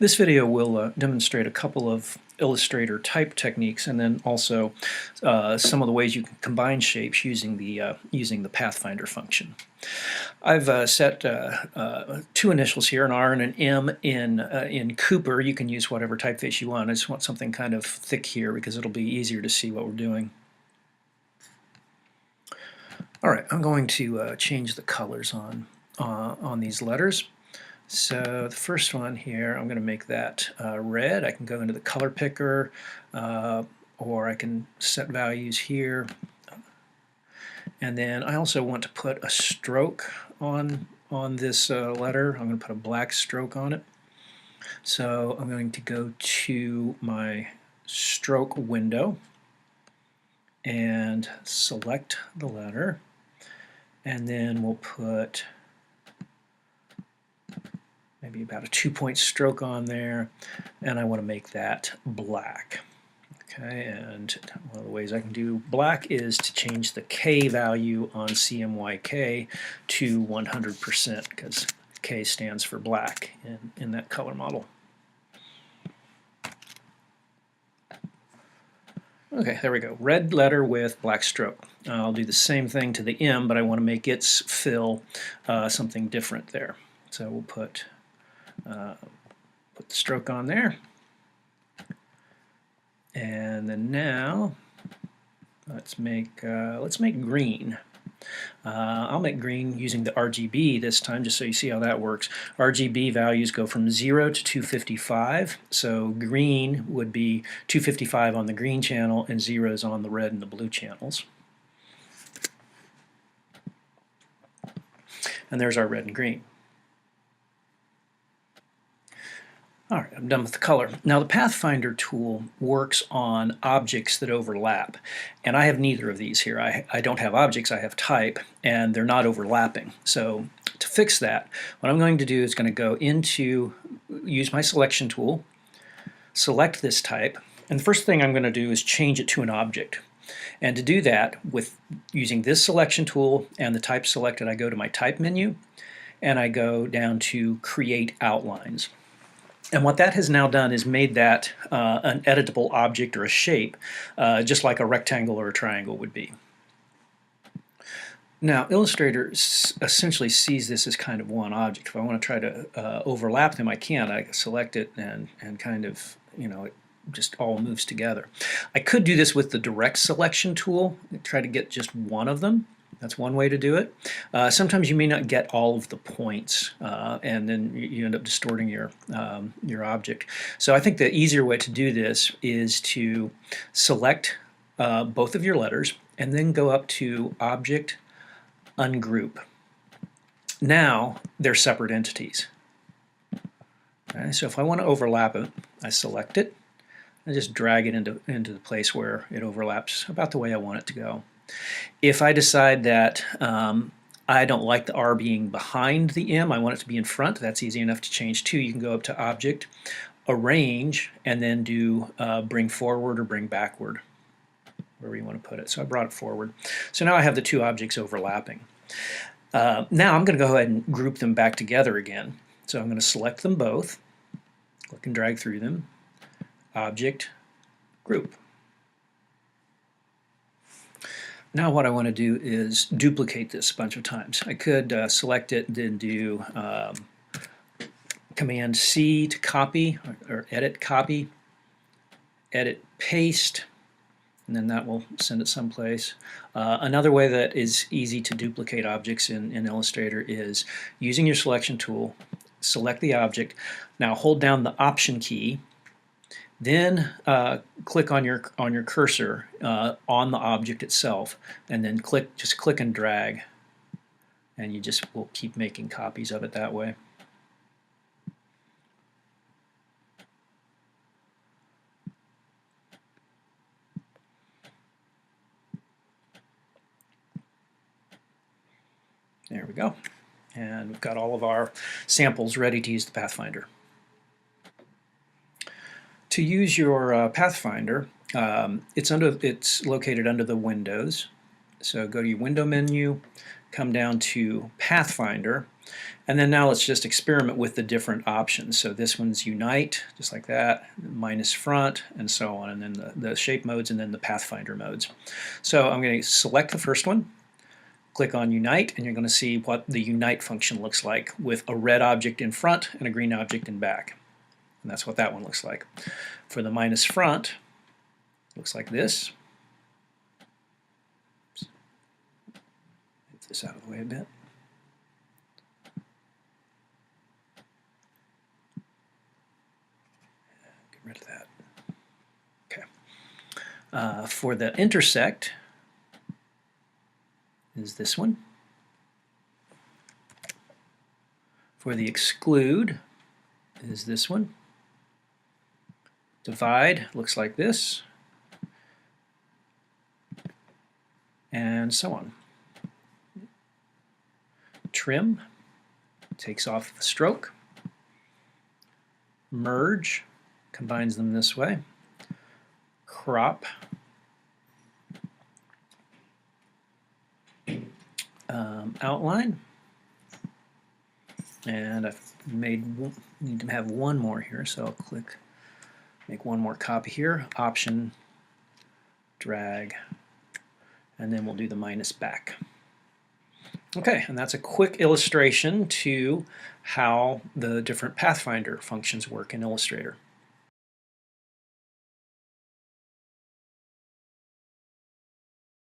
This video will demonstrate a couple of Illustrator type techniques, and then also some of the ways you can combine shapes using the Pathfinder function. I've set two initials here, an R and an M in Cooper. You can use whatever typeface you want. I just want something kind of thick here because it'll be easier to see what we're doing. All right, I'm going to change the colors on these letters. So the first one here, I'm going to make that red. I can go into the color picker, or I can set values here. And then I also want to put a stroke on this letter. I'm going to put a black stroke on it. So I'm going to go to my stroke window and select the letter, and then we'll put maybe about a 2-point stroke on there, and I want to make that black. Okay, and one of the ways I can do black is to change the K value on CMYK to 100%, because K stands for black in that color model. Okay, there we go. Red letter with black stroke. I'll do the same thing to the M, but I want to make its fill something different there. So we'll put the stroke on there, and then now let's make green. I'll make green using the RGB this time, just so you see how that works. RGB values go from 0 to 255, so green would be 255 on the green channel and 0 is on the red and the blue channels. And there's our red and green. All right, I'm done with the color. Now the Pathfinder tool works on objects that overlap, and I have neither of these here. I don't have objects, I have type, and they're not overlapping. So to fix that, what I'm going to do is going to go into, use my selection tool, select this type, and the first thing I'm going to do is change it to an object. And to do that, with using this selection tool and the type selected, I go to my type menu, and I go down to create outlines. And what that has now done is made that an editable object or a shape, just like a rectangle or a triangle would be. Now, Illustrator essentially sees this as kind of one object. If I want to try to overlap them, I can. I select it and kind of, it just all moves together. I could do this with the direct selection tool, try to get just one of them. That's one way to do it. Sometimes you may not get all of the points, and then you end up distorting your object. So I think the easier way to do this is to select both of your letters and then go up to Object, Ungroup. Now they're separate entities. Okay, so if I want to overlap it, I select it and just drag it into the place where it overlaps about the way I want it to go. If I decide that I don't like the R being behind the M, I want it to be in front, that's easy enough to change too. You can go up to Object, Arrange, and then do Bring Forward or Bring Backward, wherever you want to put it. So I brought it forward. So now I have the two objects overlapping. Now I'm going to go ahead and group them back together again. So I'm going to select them both, click and drag through them, Object, Group. Now what I want to do is duplicate this a bunch of times. I could select it, then do Command C to copy, or edit copy, edit paste, and then that will send it someplace. Another way that is easy to duplicate objects in Illustrator is using your selection tool, select the object, now hold down the Option key, then click on your cursor on the object itself, and then just click and drag, and you just will keep making copies of it that way. There we go, and we've got all of our samples ready to use the Pathfinder. To use your Pathfinder, it's located under the Windows. So go to your Window menu, come down to Pathfinder, And then now let's just experiment with the different options. So this one's unite, just like that, minus front, and so on, and then the shape modes, and then the Pathfinder modes. So I'm going to select the first one, click on unite, and you're going to see what the unite function looks like with a red object in front and a green object in back. And that's what that one looks like. For the minus front, it looks like this. Oops. Get this out of the way a bit. Get rid of that. Okay. For the intersect is this one. For the exclude is this one. Divide looks like this, and so on. Trim takes off the stroke. Merge combines them this way. Crop outline, and I've need to have one more here, so I'll click, make one more copy here, option, drag, and then we'll do the minus back. Okay, and that's a quick illustration to how the different Pathfinder functions work in Illustrator.